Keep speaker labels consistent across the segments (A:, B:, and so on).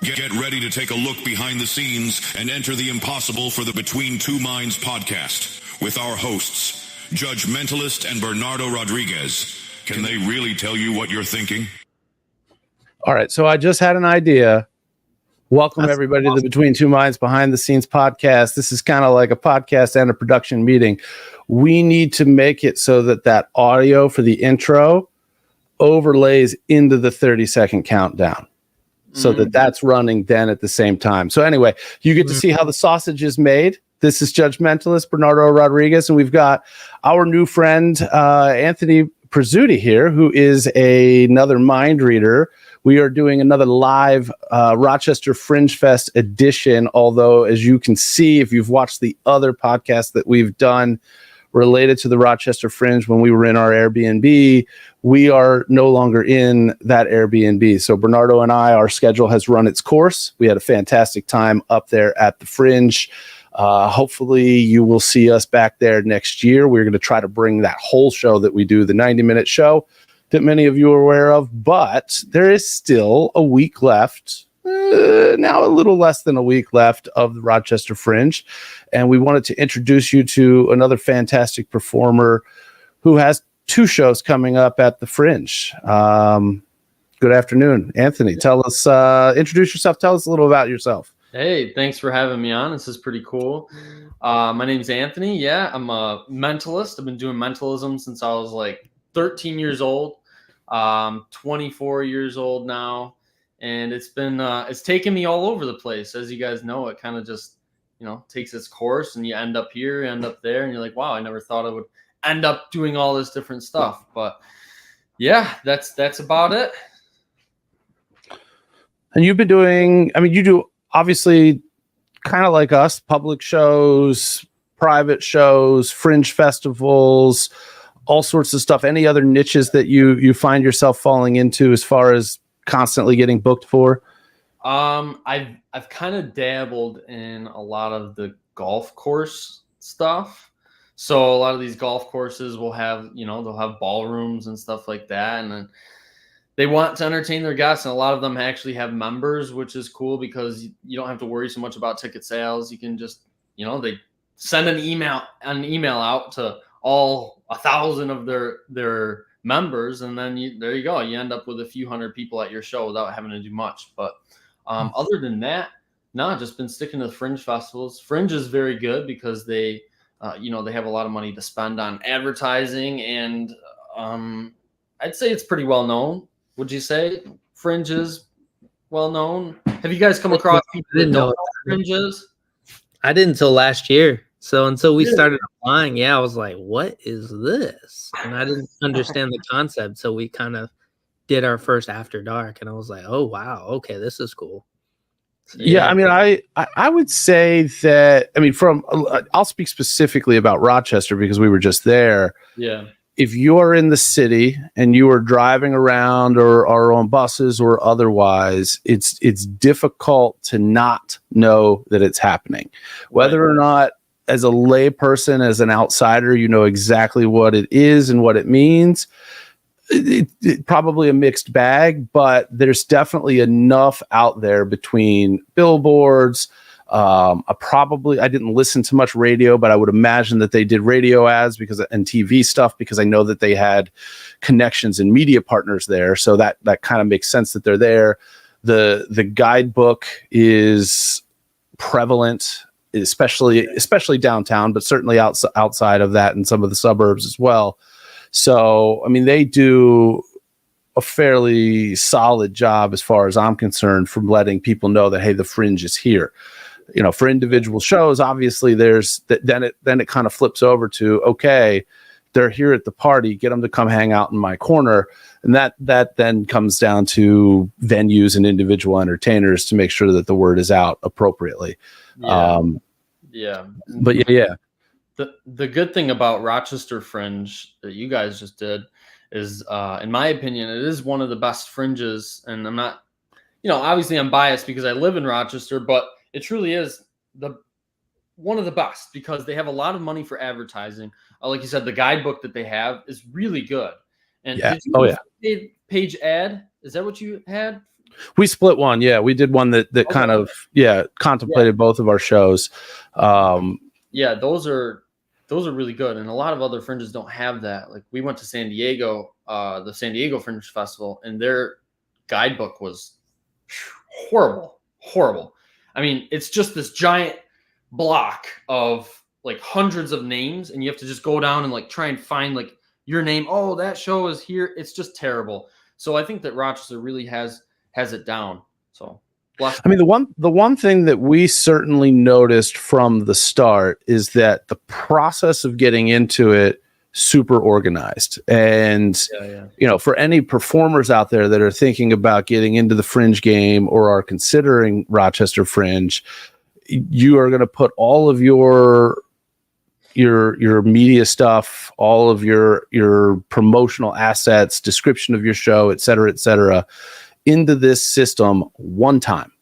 A: Get ready to take a look behind the scenes and enter the impossible for the Between Two Minds podcast with our hosts, Judge Mentalist and Bernardo Rodriguez. Can they really tell you what you're thinking?
B: All right, so I just had an idea. Welcome, everybody, to the Between Two Minds Behind the Scenes podcast. This is kind of like a podcast and a production meeting. We need to make it so that that audio for the intro overlays into the 30-second countdown so that that's running then at the same time. So anyway, you get to see how the sausage is made. This is Judge Mentalist Bernardo Rodriguez, and we've got our new friend, Anthony Prezutti here, who is another mind reader. We are doing another live Rochester Fringe Fest edition, although, as you can see, if you've watched the other podcasts that we've done related to the Rochester Fringe when we were in our Airbnb, we are no longer in that Airbnb. So Bernardo and I, our schedule has run its course. We had a fantastic time up there at the Fringe. Hopefully you will see us back there next year. We're going to try to bring that whole show that we do, the 90-minute show that many of you are aware of, but there is still a week left, now a little less than a week left of the Rochester Fringe. And we wanted to introduce you to another fantastic performer who has two shows coming up at the Fringe. Good afternoon, Anthony. Tell us, introduce yourself. Tell us a little about yourself.
C: Hey, thanks for having me on. This is pretty cool. My name's Anthony. Yeah, I'm a mentalist. I've been doing mentalism since I was like 13 years old. 24 years old now. And it's been, it's taken me all over the place. As you guys know, it kind of just, takes its course and you end up here, you end up there, and you're like, wow, I never thought I would end up doing all this different stuff. But yeah, that's about it.
B: And you've been doing, you do obviously kind of like us, public shows, private shows, fringe festivals, all sorts of stuff. Any other niches that you find yourself falling into as far as constantly getting booked for?
C: I've kind of dabbled in a lot of the golf course stuff. So a lot of these golf courses will have, they'll have ballrooms and stuff like that. And then they want to entertain their guests. And a lot of them actually have members, which is cool because you don't have to worry so much about ticket sales. You can just, they send an email out to all 1,000 of their members, and then there you go. You end up with a few hundred people at your show without having to do much. But other than that, no, just been sticking to the Fringe festivals. Fringe is very good because they have a lot of money to spend on advertising, and I'd say it's pretty well known. Would you say Fringe is well known? Have you guys come across people that don't know Fringe is?
D: I didn't until last year. So until we started applying, I was like, what is this? And I didn't understand the concept. So we kind of did our first After Dark, and I was like, oh, wow. Okay, this is cool. So,
B: I would say that, I'll speak specifically about Rochester because we were just there.
C: Yeah.
B: If you're in the city and you are driving around or are on buses or otherwise, it's difficult to not know that it's happening. Whether or not, as a lay person, as an outsider, you know exactly what it is and what it means. It probably a mixed bag, but there's definitely enough out there between billboards. I didn't listen to much radio, but I would imagine that they did radio ads and TV stuff because I know that they had connections and media partners there. So that kind of makes sense that they're there. The guidebook is prevalent, especially downtown, but certainly outside of that and some of the suburbs as well. So, they do a fairly solid job as far as I'm concerned from letting people know that, hey, the Fringe is here. For individual shows, obviously then it kind of flips over to, okay, they're here at the party, get them to come hang out in my corner. And that then comes down to venues and individual entertainers to make sure that the word is out appropriately.
C: Yeah.
B: But yeah.
C: The good thing about Rochester Fringe that you guys just did is, in my opinion, it is one of the best fringes. And I'm not, obviously I'm biased because I live in Rochester, but it truly is one of the best because they have a lot of money for advertising. Like you said, the guidebook that they have is really good. And did you page ad? Is that what you had
B: We split one. Yeah, we did one that kind of contemplated both of our shows.
C: Yeah, those are really good, and a lot of other fringes don't have that. Like we went to San Diego, the San Diego Fringe Festival, and their guidebook was horrible. I mean, it's just this giant block of like hundreds of names, and you have to just go down and like try and find like your name. Oh, that show is here. It's just terrible. So I think that Rochester really has it down. So I
B: mean, the one thing that we certainly noticed from the start is that the process of getting into it super organized. And you know, for any performers out there that are thinking about getting into the Fringe game or are considering Rochester Fringe, you are going to put all of your media stuff, all of your promotional assets, description of your show, et cetera, into this system one time.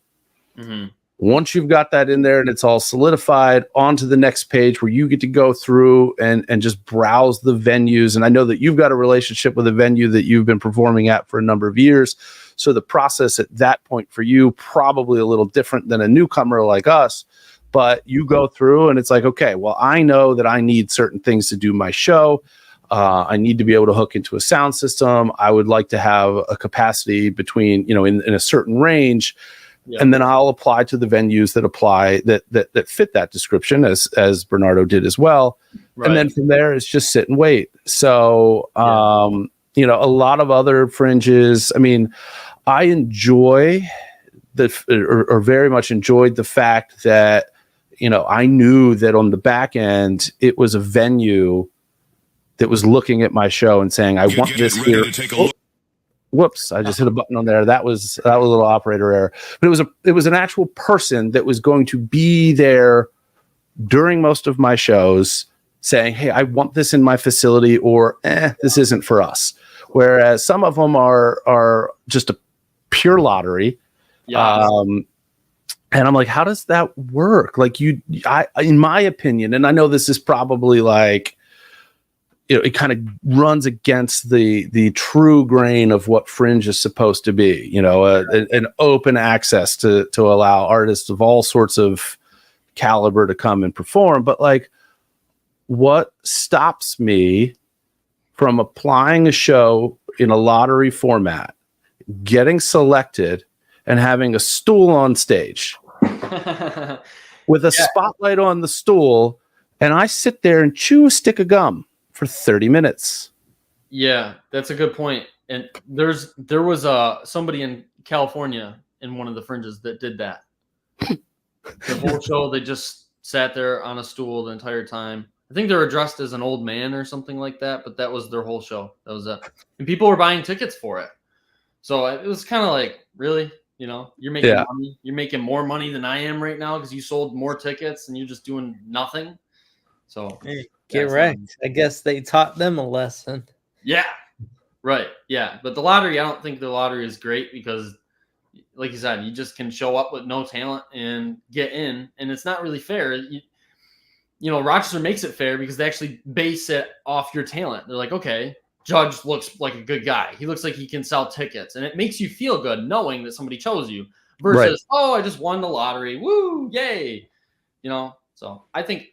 B: Mm-hmm. Once you've got that in there and it's all solidified, on to the next page where you get to go through and just browse the venues. And I know that you've got a relationship with a venue that you've been performing at for a number of years. So the process at that point for you, probably a little different than a newcomer like us. But you go through and it's like, okay, well, I know that I need certain things to do my show. I need to be able to hook into a sound system. I would like to have a capacity between, you know, in a certain range. Yeah. And then I'll apply to the venues that fit that description, as Bernardo did as well. Right. And then from there, it's just sit and wait. So, you know, a lot of other fringes, I mean, I enjoy or very much enjoyed the fact that, you know, I knew that on the back end, it was a venue that was looking at my show and saying, I want this here. Whoops, I just hit a button on there. That was a little operator error. But it was an actual person that was going to be there during most of my shows saying, hey, I want this in my facility, or this isn't for us. Whereas some of them are just a pure lottery. Yeah. And I'm like, how does that work? Like in my opinion, and I know this is probably like, you know, it kind of runs against the true grain of what Fringe is supposed to be, you know, an open access to allow artists of all sorts of caliber to come and perform. But like, what stops me from applying a show in a lottery format, getting selected, and having a stool on stage with a spotlight on the stool, and I sit there and chew a stick of gum for 30 minutes.
C: Yeah, that's a good point. And there was somebody in California in one of the fringes that did that. The whole show, they just sat there on a stool the entire time. I think they were dressed as an old man or something like that, but that was their whole show. That was it. And people were buying tickets for it. So it was kind of like, really? You know, you're making money. You're making more money than I am right now because you sold more tickets and you're just doing nothing. So
D: hey, get wrecked. I guess they taught them a lesson.
C: Yeah. Right. Yeah. But the lottery, I don't think the lottery is great because, like you said, you just can show up with no talent and get in. And it's not really fair. You know, Rochester makes it fair because they actually base it off your talent. They're like, okay, Judge looks like a good guy. He looks like he can sell tickets. And it makes you feel good knowing that somebody chose you versus, oh, I just won the lottery. Woo, yay. You know, so I think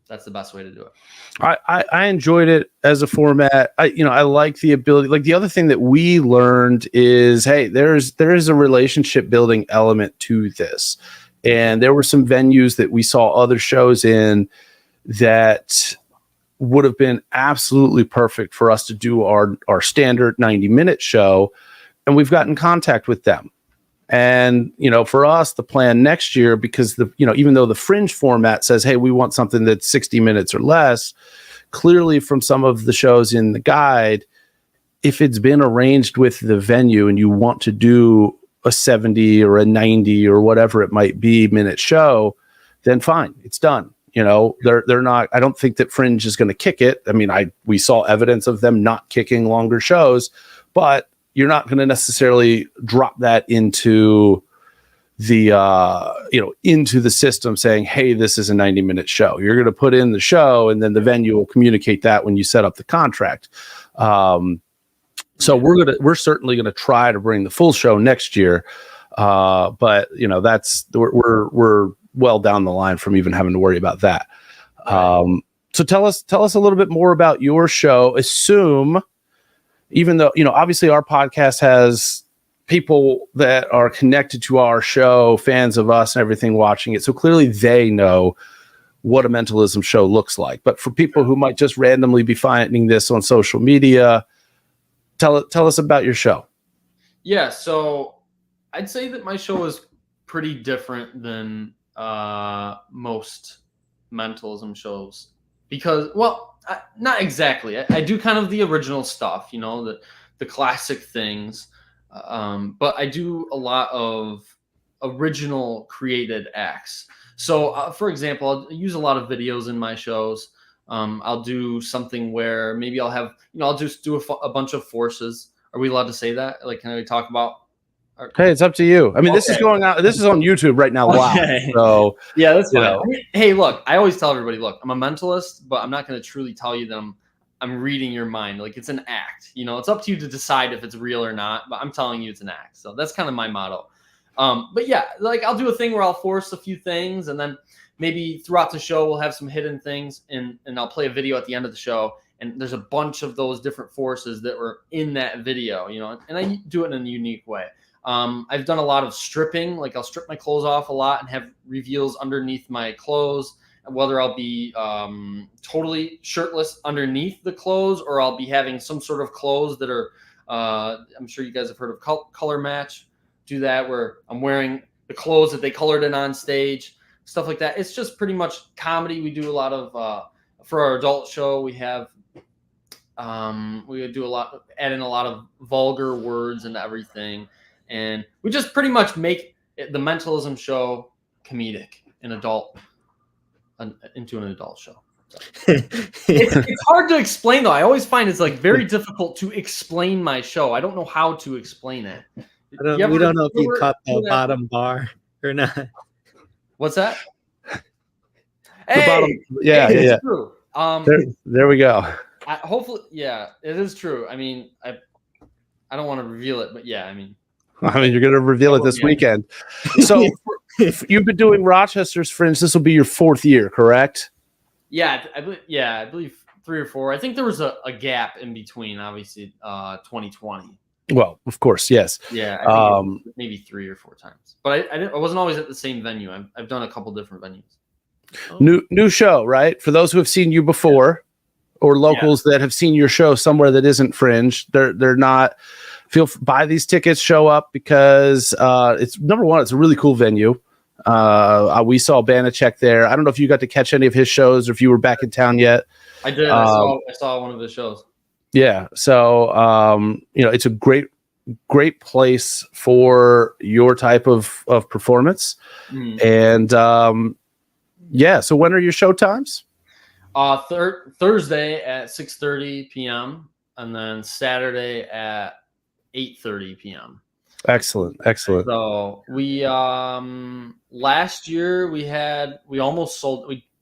C: that's the best way to do it.
B: I enjoyed it as a format. I like the ability. Like the other thing that we learned is, hey, there is a relationship building element to this. And there were some venues that we saw other shows in that would have been absolutely perfect for us to do our standard 90-minute show. And we've got in contact with them. And, you know, for us, the plan next year, because even though the Fringe format says, hey, we want something that's 60 minutes or less, clearly from some of the shows in the guide, if it's been arranged with the venue and you want to do a 70 or a 90 or whatever it might be minute show, then fine, it's done. You know, they're not, I don't think that Fringe is going to kick it. I mean, we saw evidence of them not kicking longer shows, but you're not going to necessarily drop that into the, into the system saying, hey, this is a 90-minute show. You're going to put in the show and then the venue will communicate that when you set up the contract. So we're certainly gonna try to bring the full show next year. But we're well down the line from even having to worry about that. Right. So tell us a little bit more about your show. Assume, even though, obviously our podcast has people that are connected to our show, fans of us and everything watching it. So clearly they know what a mentalism show looks like. But for people who might just randomly be finding this on social media, tell us about your show.
C: Yeah. So I'd say that my show is pretty different than most mentalism shows because, not exactly. I do kind of the original stuff, the classic things, but I do a lot of original created acts. So, for example, I'll use a lot of videos in my shows. I'll do something where maybe I'll have, I'll just do a bunch of forces. Are we allowed to say that? Like, can we talk about?
B: Hey, it's up to you. I mean, This is going out. This is on YouTube right now. Wow. So
C: yeah, that's fine. I mean, hey, look, I always tell everybody, look, I'm a mentalist, but I'm not going to truly tell you that I'm reading your mind. Like, it's an act. It's up to you to decide if it's real or not. But I'm telling you, it's an act. So that's kind of my motto. But yeah, like I'll do a thing where I'll force a few things, and then maybe throughout the show we'll have some hidden things, and I'll play a video at the end of the show. And there's a bunch of those different forces that were in that video, and I do it in a unique way. I've done a lot of stripping, like I'll strip my clothes off a lot and have reveals underneath my clothes, whether I'll be totally shirtless underneath the clothes or I'll be having some sort of clothes that are, I'm sure you guys have heard of color match, do that where I'm wearing the clothes that they colored in on stage, stuff like that. It's just pretty much comedy. We do a lot of, for our adult show, we have, we do add in a lot of vulgar words and everything. And we just pretty much make the mentalism show comedic and into an adult show. So. It's hard to explain though. I always find it's like very difficult to explain my show. I don't know how to explain it.
D: We don't know if you caught the bottom bar or not.
C: What's that?
B: Bottom, yeah.
C: True.
B: There we go.
C: Hopefully, yeah, it is true. I mean, I don't want to reveal it, but yeah, I mean,
B: you're going to reveal it this weekend. So if you've been doing Rochester's Fringe, this will be your 4th year, correct?
C: Yeah, I believe 3 or 4. I think there was a gap in between, obviously, 2020.
B: Well, of course, yes.
C: Yeah, I think maybe 3 or 4 times. But I wasn't always at the same venue. I've done a couple different venues.
B: New show, right? For those who have seen you before, or locals that have seen your show somewhere that isn't Fringe, they're not. Buy these tickets, show up because it's number one. It's a really cool venue. We saw Banachek there. I don't know if you got to catch any of his shows or if you were back in town yet.
C: I did. I saw one of his shows.
B: Yeah. So it's a great place for your type of performance. And so when are your show times?
C: Thursday at 6:30 p.m. and then Saturday at 8:30 p.m.
B: Excellent.
C: So we last year we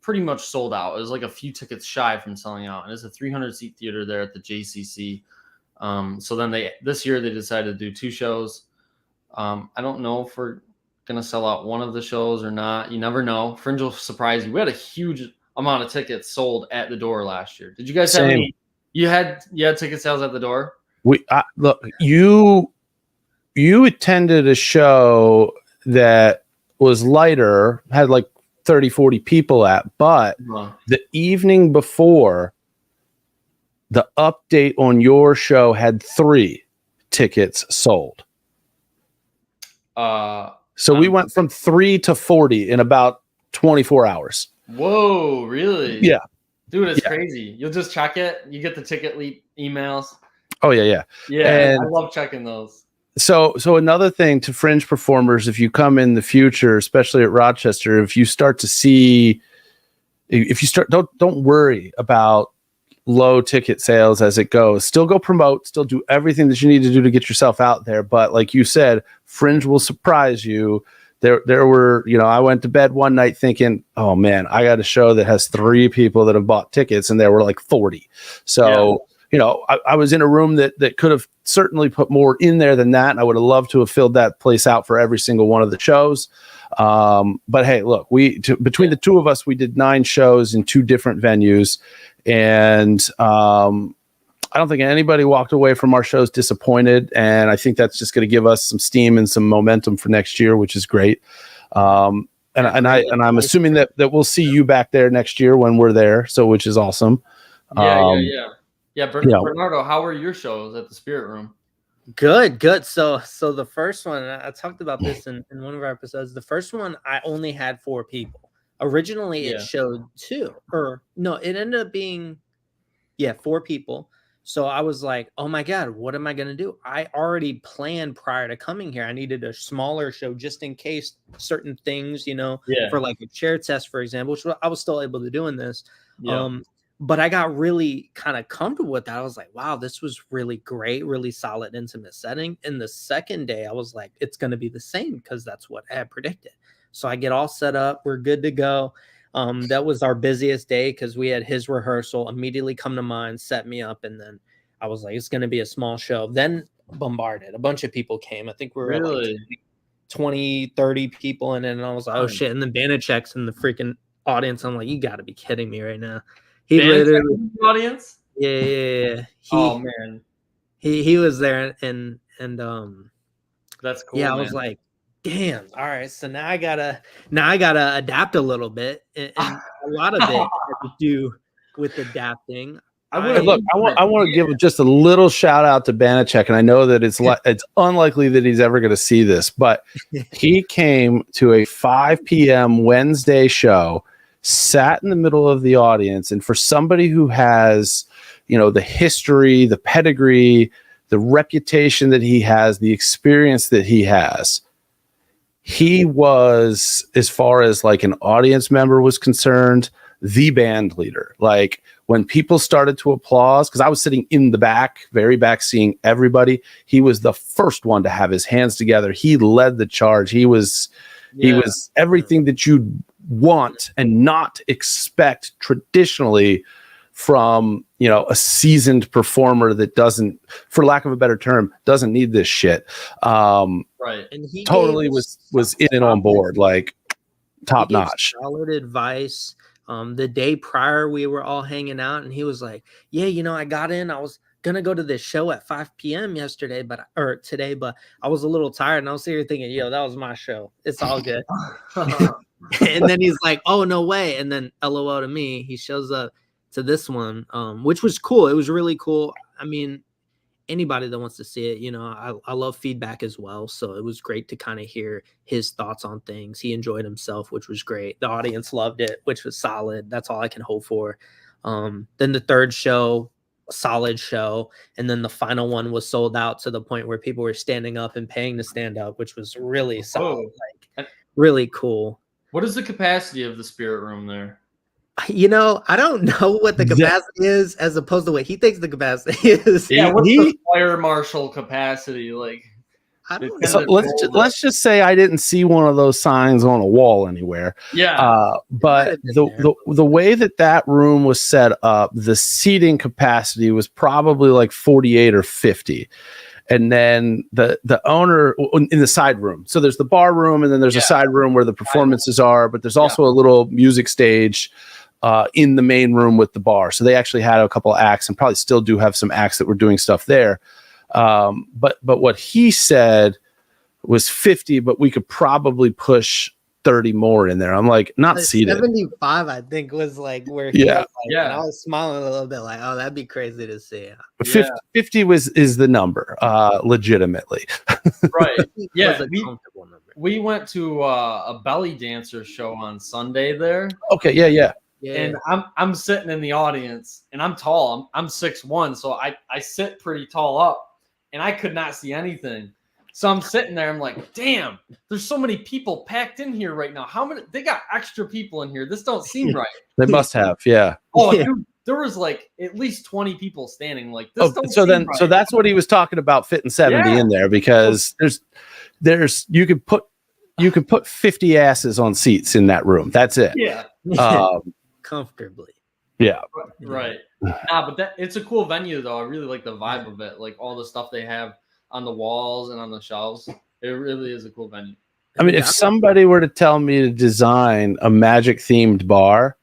C: pretty much sold out. It was like a few tickets shy from selling out, and it's a 300-seat theater there at the JCC. So then this year they decided to do 2 shows. I don't know if we're gonna sell out one of the shows or not. You never know. Fringe will surprise you. We had a huge amount of tickets sold at the door last year. Did you guys have any? You had ticket sales at the door?
B: Look, you attended a show that was lighter, had like 30, 40 people at, but the evening before, the update on your show had 3 tickets sold. So we went from 3 to 40 in about 24 hours.
C: Whoa, really?
B: Yeah.
C: Dude, it's crazy. You'll just check it. You get the ticket emails.
B: Oh, yeah.
C: Yeah, I love checking those.
B: So another thing to Fringe performers, if you come in the future, especially at Rochester, if you start, don't worry about low ticket sales as it goes. Still go promote, still do everything that you need to do to get yourself out there. But like you said, Fringe will surprise you. There were, I went to bed one night thinking, oh man, I got a show that has 3 people that have bought tickets, and there were like 40. So, I was in a room that could have certainly put more in there than that. And I would have loved to have filled that place out for every single one of the shows. But hey, look, between the two of us, we did 9 shows in 2 different venues. And I don't think anybody walked away from our shows disappointed. And I think that's just going to give us some steam and some momentum for next year, which is great. And I'm assuming that we'll see you back there next year when we're there. So, which is awesome.
C: Yeah. Bernardo, how were your shows at the Spirit Room?
D: Good. So the first one, I talked about this in one of our episodes. The first one, I only had 4 people. Originally, it showed 2, or no, it ended up being 4 people. So I was like, oh my God, what am I going to do? I already planned prior to coming here. I needed a smaller show just in case certain things, for like a chair test, for example, which I was still able to do in this. Yeah. But I got really kind of comfortable with that. I was like, wow, this was really great, really solid, intimate setting. And the second day, I was like, it's going to be the same because that's what I had predicted. So I get all set up. We're good to go. That was our busiest day because we had his rehearsal immediately come to mind, set me up. And then I was like, it's going to be a small show. Then bombarded. A bunch of people came. I think we were like 20, 30 people. And then I was like, oh shit. And then Banachek's in the freaking audience. I'm like, you got to be kidding me right now. He literally
C: in the audience.
D: Yeah.
C: Oh man,
D: he was there, and
C: that's cool.
D: Yeah, man. I was like, damn. All right, so now I gotta adapt a little bit, and a lot of it had to do with adapting.
B: I want to give just a little shout out to Banachek, and I know that it's unlikely that he's ever going to see this, but he came to a 5 p.m. Wednesday show. Sat in the middle of the audience, and for somebody who has, the history, the pedigree, the reputation that he has, the experience that he has, he was, as far as like an audience member was concerned, the band leader. Like when people started to applaud, because I was sitting in the back, very back, seeing everybody, he was the first one to have his hands together. He led the charge. He was everything that you'd want and not expect traditionally from a seasoned performer that doesn't, for lack of a better term, doesn't need this shit.
C: Right.
D: And he
B: totally was in and on board, like top notch.
D: Solid advice. The day prior we were all hanging out and he was like, I got in, I was gonna go to this show at 5 p.m. today, but I was a little tired and I was here thinking, that was my show. It's all good. And then he's like, oh, no way. And then LOL to me, he shows up to this one, which was cool. It was really cool. I mean, anybody that wants to see it, I love feedback as well. So it was great to kind of hear his thoughts on things. He enjoyed himself, which was great. The audience loved it, which was solid. That's all I can hope for. Then the third show, solid show. And then the final one was sold out to the point where people were standing up and paying to stand up, which was really solid, really cool.
C: What is the capacity of the Spirit Room there?
D: I don't know what the capacity is as opposed to what he thinks the capacity is.
C: Yeah, what's the fire marshal capacity? Like,
D: I don't know.
B: So let's just say I didn't see one of those signs on a wall anywhere.
C: Yeah.
B: But the way that room was set up, the seating capacity was probably like 48 or 50. And then the owner in the side room. So there's the bar room, and then there's a side room where the performances are, but there's also a little music stage in the main room with the bar. So they actually had a couple of acts and probably still do have some acts that were doing stuff there. But what he said was 50, but we could probably push 30 more in there. I'm like, not seated.
D: 75, I think, was like where he was like, and I was smiling a little bit like, oh, that'd be crazy to see.
B: 50 is the number, legitimately.
C: Right. Yeah.
D: Comfortable number.
C: We went to a belly dancer show on Sunday there.
B: Okay. Yeah.
C: And I'm sitting in the audience, and I'm tall. I'm 6'1", so I sit pretty tall up, and I could not see anything. So I'm sitting there. I'm like, damn, there's so many people packed in here right now. How many? They got extra people in here. This don't seem right.
B: They must have, yeah.
C: Oh, dude, there was like at least 20 people standing. Like this.
B: So that's what he was talking about, fitting 70 in there, because there's you could put 50 asses on seats in that room. That's it.
C: Yeah.
D: Comfortably.
B: Yeah.
C: Right. Nah, but it's a cool venue though. I really like the vibe of it. Like all the stuff they have on the walls and on the shelves. It really is a cool venue.
B: I mean, if somebody were to tell me to design a magic themed bar,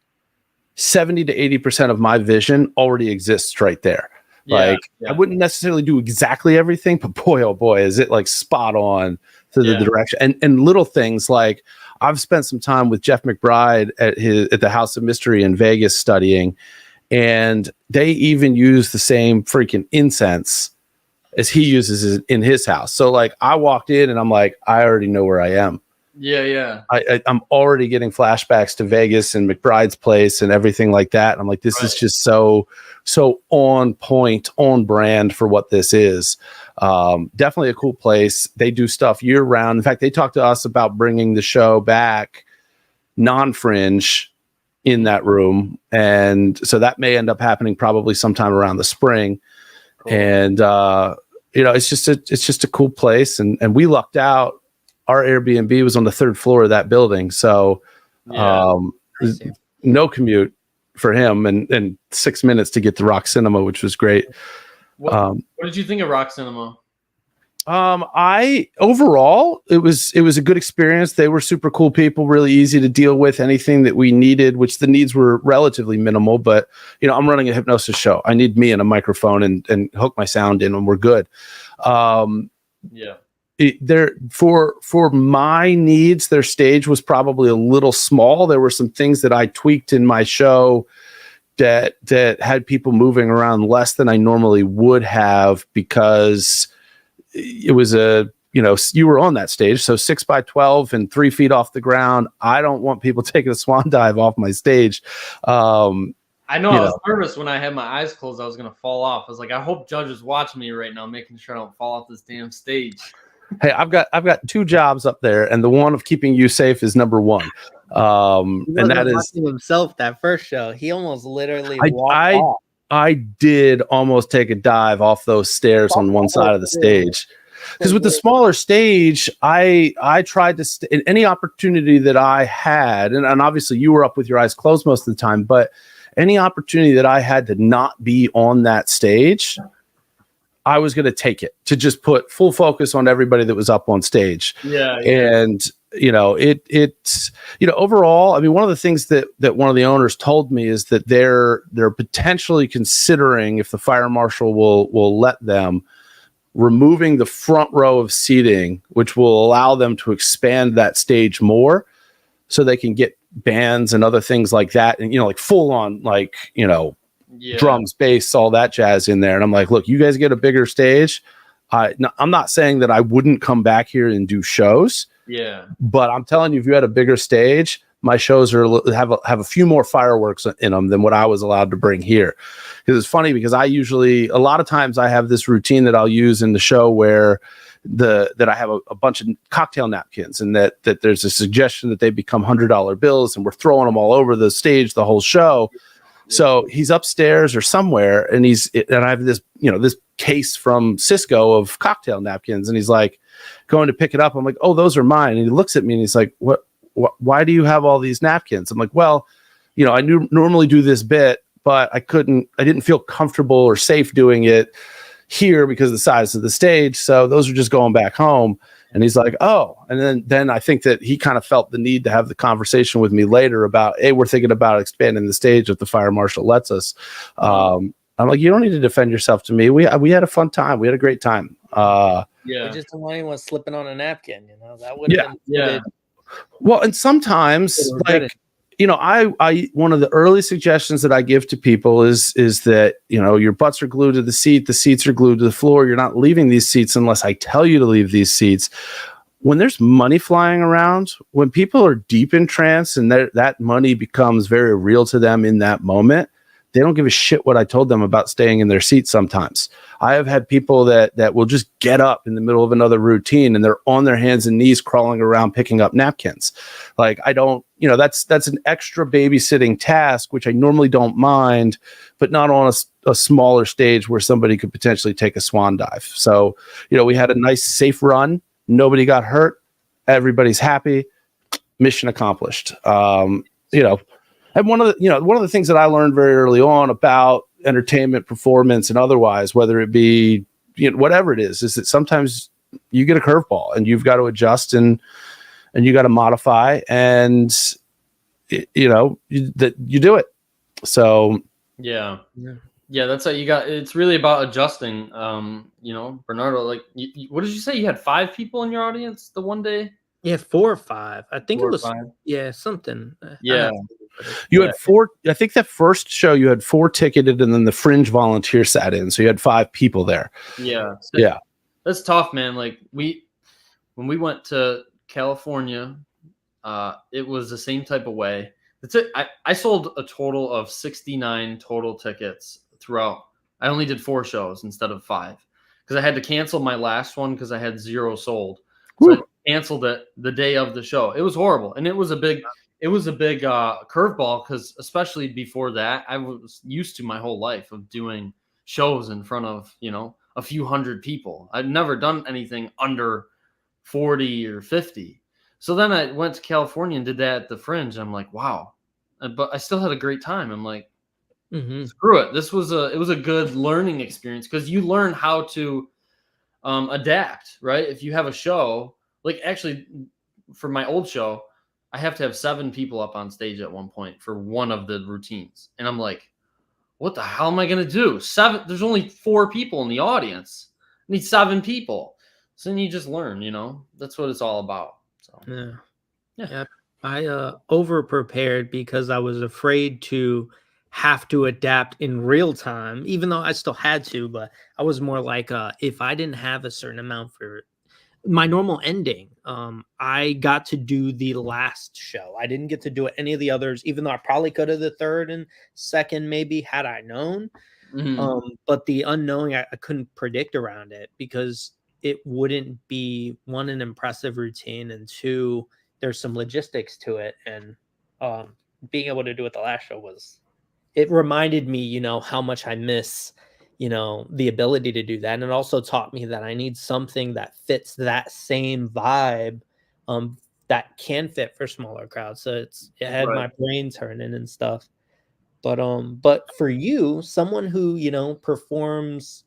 B: 70 to 80% of my vision already exists right there. I wouldn't necessarily do exactly everything, but boy, oh boy, is it like spot on to the direction. And little things like I've spent some time with Jeff McBride at the House of Mystery in Vegas studying, and they even use the same freaking incense as he uses in his house. So like I walked in and I'm like, I already know where I am.
C: Yeah.
B: I'm already getting flashbacks to Vegas and McBride's place and everything like that. And I'm like, this is just so on point, on brand for what this is. Definitely a cool place. They do stuff year round. In fact, they talked to us about bringing the show back non-Fringe in that room. And so that may end up happening probably sometime around the spring. Cool. And, it's just a cool place. And we lucked out. Our Airbnb was on the third floor of that building. So no commute for him and 6 minutes to get to Rock Cinema, which was great.
C: What did you think of Rock Cinema?
B: Overall, it was a good experience. They were super cool people, really easy to deal with. Anything that we needed, which the needs were relatively minimal, but I'm running a hypnosis show. I need me and a microphone and hook my sound in and we're good. For my needs, their stage was probably a little small. There were some things that I tweaked in my show that had people moving around less than I normally would have, because it was you were on that stage. So 6x12 and 3 feet off the ground. I don't want people taking a swan dive off my stage.
C: I know I was nervous when I had my eyes closed. I was going to fall off. I was like, I hope Judge is watching me right now, making sure I don't fall off this damn stage.
B: Hey, I've got 2 jobs up there, and the one of keeping you safe is number 1. And that is
D: himself. That first show, he almost literally walked off.
B: I did almost take a dive off those stairs on one side of the stage, because with the smaller stage, I tried to in any opportunity that I had, and obviously you were up with your eyes closed most of the time, but any opportunity that I had to not be on that stage, I was going to take it, to just put full focus on everybody that was up on stage.
C: Yeah.
B: And, it's overall, I mean, one of the things that one of the owners told me is that they're potentially considering, if the fire marshal will let them, removing the front row of seating, which will allow them to expand that stage more so they can get bands and other things like that. And, like full on, drums, bass, all that jazz in there. And I'm like, look, you guys get a bigger stage. I'm not saying that I wouldn't come back here and do shows.
C: Yeah. But
B: I'm telling you, if you had a bigger stage, my shows have a few more fireworks in them than what I was allowed to bring here. Because it's funny, because a lot of times I have this routine that I'll use in the show where that I have a bunch of cocktail napkins, and that there's a suggestion that they become $100 bills, and we're throwing them all over the stage the whole show. So he's upstairs or somewhere, and I have this, this case from Cisco of cocktail napkins, and he's like going to pick it up. I'm like, oh, those are mine. And he looks at me and he's like, what, why do you have all these napkins? I'm like, well, I normally do this bit, but I didn't feel comfortable or safe doing it here because of the size of the stage. So those are just going back home. And he's like, oh, and then I think that he kind of felt the need to have the conversation with me later about, hey, we're thinking about expanding the stage if the fire marshal lets us. I'm like, you don't need to defend yourself to me. We had a fun time. We had a great time.
D: We just don't want anyone slipping on a napkin. That would have been.
B: Well, and sometimes I one of the early suggestions that I give to people is that, your butts are glued to the seats are glued to the floor. You're not leaving these seats unless I tell you to leave these seats. When there's money flying around, when people are deep in trance and that money becomes very real to them in that moment, they don't give a shit what I told them about staying in their seats sometimes. I have had people that will just get up in the middle of another routine and they're on their hands and knees crawling around picking up napkins. Like, I don't, that's an extra babysitting task, which I normally don't mind, but not on a smaller stage where somebody could potentially take a swan dive. So, we had a nice safe run. Nobody got hurt. Everybody's happy. Mission accomplished. And one of the things that I learned very early on about entertainment, performance, and otherwise, whether it be whatever it is that sometimes you get a curveball and you've got to adjust and you got to modify, and you do it. So
C: yeah, that's how you got. It's really about adjusting. Bernardo, like, what did you say? You had 5 people in your audience the one day?
D: Yeah, 4 or 5. I think
C: 4
D: it was
C: 5.
D: Yeah, something.
C: Yeah.
B: You had 4. I think that first show you had 4 ticketed, and then the Fringe volunteer sat in, so you had 5 people there.
C: Yeah.
B: Yeah.
C: That's tough, man. Like, when we went to California, it was the same type of way. That's it. I sold a total of 69 total tickets throughout. I only did 4 shows instead of 5 because I had to cancel my last one because I had 0 sold. So I canceled it the day of the show. It was horrible, and it was a big curveball because especially before that, I was used to my whole life of doing shows in front of a few hundred people. I'd never done anything under 40 or 50. So then I went to California and did that at the Fringe. I'm like, wow, but I still had a great time. I'm like, screw it. It was a good learning experience because you learn how to adapt, right? If you have a show, like actually for my old show, I have to have 7 people up on stage at one point for one of the routines. And I'm like, what the hell am I going to do? 7, there's only 4 people in the audience. I need 7 people. So then you just learn, that's what it's all about. So,
D: yeah. I over prepared because I was afraid to have to adapt in real time, even though I still had to, but I was more like, if I didn't have a certain amount for my normal ending, I got to do the last show. I didn't get to do any of the others, even though I probably could have the third and second, maybe had I known. But the unknowing, I couldn't predict around it because it wouldn't be 1, an impressive routine, and 2, there's some logistics to it. And being able to do it the last show it reminded me, how much I miss, the ability to do that. And it also taught me that I need something that fits that same vibe that can fit for smaller crowds. So it had my brain turning and stuff. But for you, someone who, performs,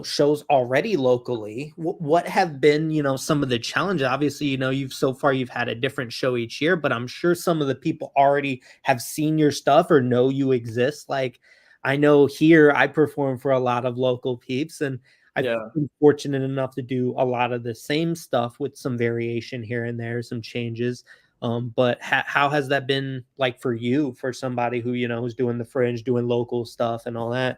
D: shows already locally, what have been, some of the challenges? Obviously, you've had a different show each year, but I'm sure some of the people already have seen your stuff or know you exist. Like, I know here I perform for a lot of local peeps, and I've been fortunate enough to do a lot of the same stuff with some variation here and there, some changes. But how has that been like for you, for somebody who, who's doing the Fringe, doing local stuff and all that?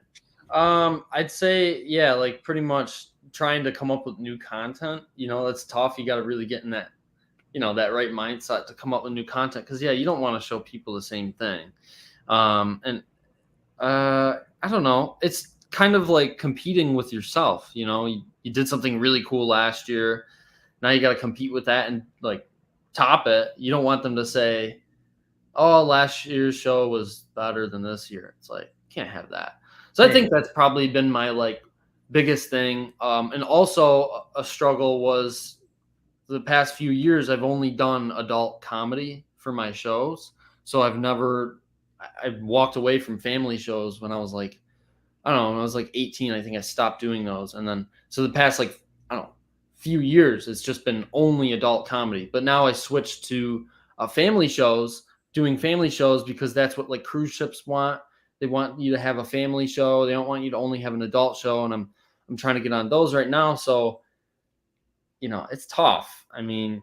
C: I'd say, like pretty much trying to come up with new content, that's tough. You got to really get in that, that right mindset to come up with new content. Cause you don't want to show people the same thing. I don't know. It's kind of like competing with yourself. You did something really cool last year. Now you got to compete with that and like top it. You don't want them to say, oh, last year's show was better than this year. It's like, can't have that. So I think that's probably been my like biggest thing. And also a struggle was the past few years, I've only done adult comedy for my shows. So I walked away from family shows when I was like, I don't know, when I was like 18, I think I stopped doing those. And then, so the past like, I don't know, few years, it's just been only adult comedy. But now I switched to family shows, doing family shows because that's what like cruise ships want. They want you to have a family show. They don't want you to only have an adult show. And I'm trying to get on those right now. So, it's tough. I mean,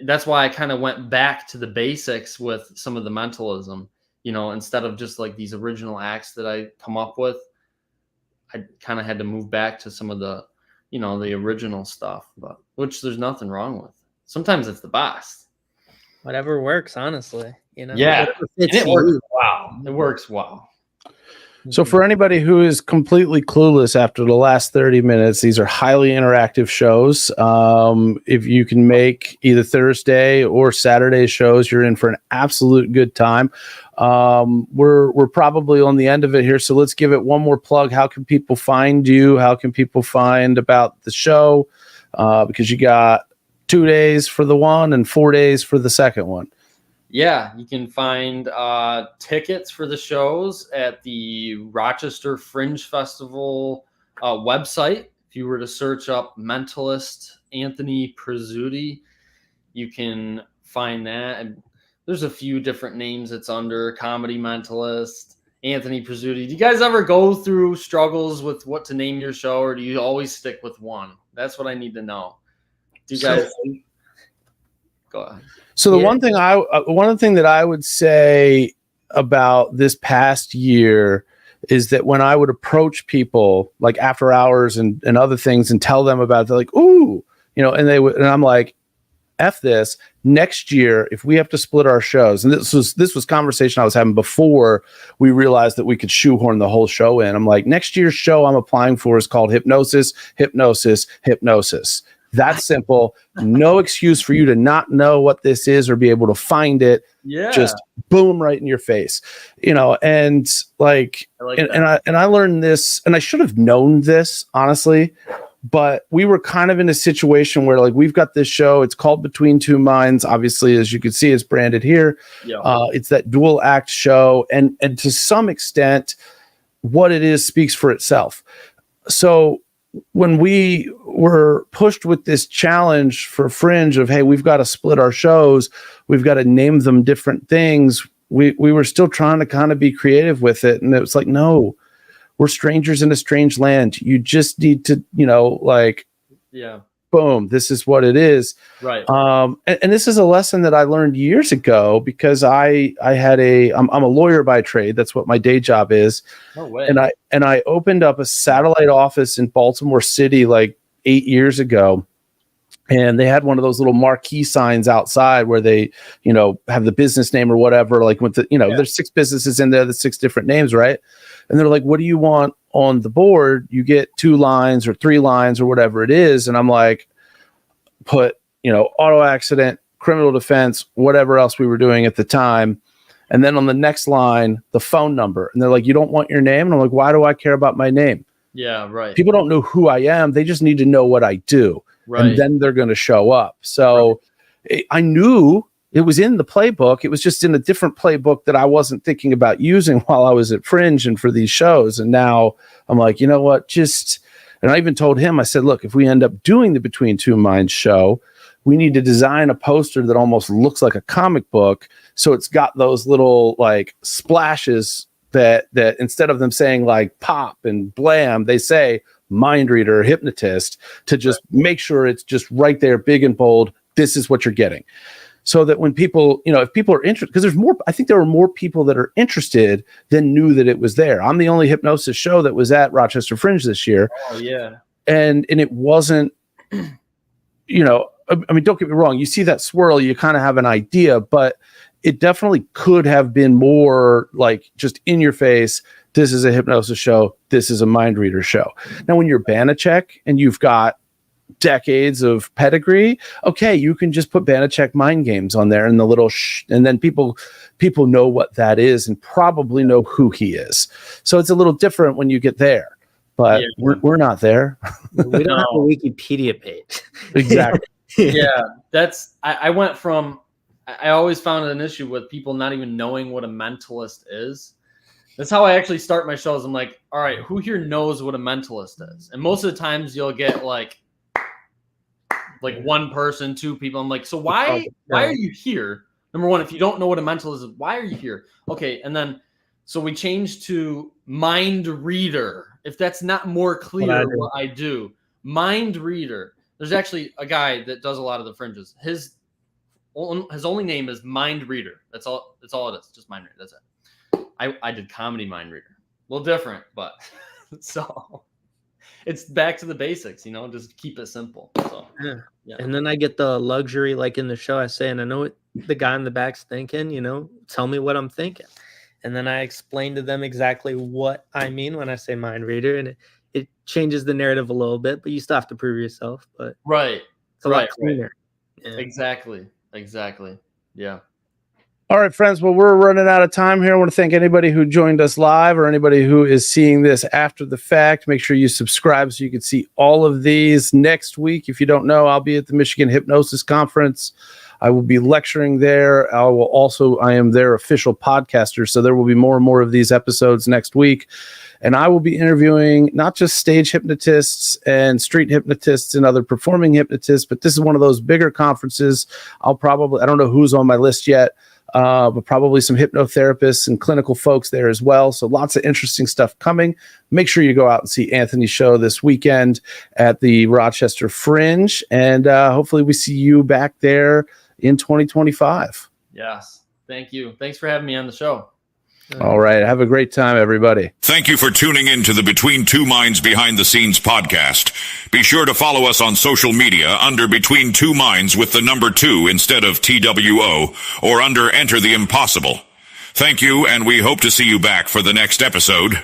C: that's why I kind of went back to the basics with some of the mentalism, instead of just like these original acts that I come up with. I kind of had to move back to some of the, the original stuff, but which there's nothing wrong with. Sometimes it's the best.
D: Whatever works, honestly.
C: Yeah. It works. Wow. It works. Wow.
B: So for anybody who is completely clueless after the last 30 minutes, these are highly interactive shows. If you can make either Thursday or Saturday shows, you're in for an absolute good time. We're probably on the end of it here, so let's give it one more plug. How can people find you? How can people find about the show? Because you got 2 days for the one and 4 days for the second one.
C: Yeah, you can find tickets for the shows at the Rochester Fringe Festival website. If you were to search up Mentalist Anthony Prezutti, you can find that. And there's a few different names it's under: Comedy Mentalist, Anthony Prezutti. Do you guys ever go through struggles with what to name your show, or do you always stick with one? That's what I need to know. Do you guys go ahead?
B: So one of the thing that I would say about this past year is that when I would approach people like after hours and other things and tell them about it, they're like, ooh, and I'm like, F this. Next year, if we have to split our shows, and this was conversation I was having before we realized that we could shoehorn the whole show in. I'm like, next year's show I'm applying for is called Hypnosis, Hypnosis, Hypnosis. That's simple. No excuse for you to not know what this is or be able to find it.
C: Yeah.
B: Just boom right in your face. And like, I learned this, and I should have known this, honestly, but we were kind of in a situation where like we've got this show. It's called Between Two Minds. Obviously, as you can see, it's branded here.
C: Yeah.
B: It's that dual act show. And to some extent, what it is speaks for itself. So when we were pushed with this challenge for Fringe of, hey, we've got to split our shows, we've got to name them different things, we were still trying to kind of be creative with it. And it was like, no, we're strangers in a strange land. You just need to, boom, this is what it is.
C: Right.
B: And this is a lesson that I learned years ago because I'm a lawyer by trade. That's what my day job is.
C: No way.
B: And I opened up a satellite office in Baltimore City like 8 years ago. And they had one of those little marquee signs outside where they, have the business name or whatever, like with the, there's 6 businesses in there, the 6 different names, right? And they're like, what do you want on the board? You get 2 lines or 3 lines or whatever it is. And I'm like, put, auto accident, criminal defense, whatever else we were doing at the time. And then on the next line, the phone number. And they're like, you don't want your name? And I'm like, why do I care about my name?
C: Yeah, right.
B: People don't know who I am. They just need to know what I do. Right. And then they're going to show up. So I knew it was in the playbook. It was just in a different playbook that I wasn't thinking about using while I was at Fringe and for these shows. And now I'm like, you know what? And I even told him, I said, look, if we end up doing the Between Two Minds show, we need to design a poster that almost looks like a comic book. So it's got those little like splashes that instead of them saying like pop and blam, they say mind reader, hypnotist, to just make sure it's just right there, big and bold. This is what you're getting. So that when people, if people are interested, because I think there were more people that are interested than knew that it was there. I'm the only hypnosis show that was at Rochester Fringe this year.
C: Oh, yeah.
B: And it wasn't, I mean, don't get me wrong. You see that swirl, you kind of have an idea, but it definitely could have been more like just in your face. This is a hypnosis show. This is a mind reader show. Now, when you're Banachek and you've got decades of pedigree, okay, you can just put Banachek mind games on there and the little and then people know what that is and probably know who he is. So it's a little different when you get there, but we're not there.
D: We don't have a Wikipedia page.
B: Exactly.
C: Yeah, I went from, I always found an issue with people not even knowing what a mentalist is. That's how I actually start my shows. I'm like, all right, who here knows what a mentalist is? And most of the times you'll get like one person, 2 people. I'm like, so why are you here? Number one, if you don't know what a mentalist is, why are you here? Okay, and then so we changed to mind reader. If that's not more clear what I do, mind reader. There's actually a guy that does a lot of the Fringes. His only name is Mind Reader. That's all it is. Just Mind Reader. That's it. I did Comedy Mind Reader. A little different, but so it's back to the basics, just keep it simple. So yeah.
D: And then I get the luxury, like in the show, I say, and I know what the guy in the back's thinking, tell me what I'm thinking. And then I explain to them exactly what I mean when I say mind reader. And it changes the narrative a little bit, but you still have to prove yourself. But it's a lot cleaner.
C: Right. Yeah. Exactly. Yeah.
B: All right, friends. Well, we're running out of time here. I want to thank anybody who joined us live or anybody who is seeing this after the fact. Make sure you subscribe so you can see all of these. Next week, if you don't know, I'll be at the Michigan Hypnosis Conference. I will be lecturing there. I am their official podcaster, so there will be more and more of these episodes next week. And I will be interviewing not just stage hypnotists and street hypnotists and other performing hypnotists, but this is one of those bigger conferences. I don't know who's on my list yet, but probably some hypnotherapists and clinical folks there as well. So lots of interesting stuff coming. Make sure you go out and see Anthony's show this weekend at the Rochester Fringe. And hopefully we see you back there in 2025.
C: Yes. Thank you. Thanks for having me on the show.
B: All right. Have a great time, everybody.
A: Thank you for tuning in to the Between Two Minds Behind the Scenes podcast. Be sure to follow us on social media under Between Two Minds with the number 2 instead of TWO, or under Enter the Impossible. Thank you, and we hope to see you back for the next episode.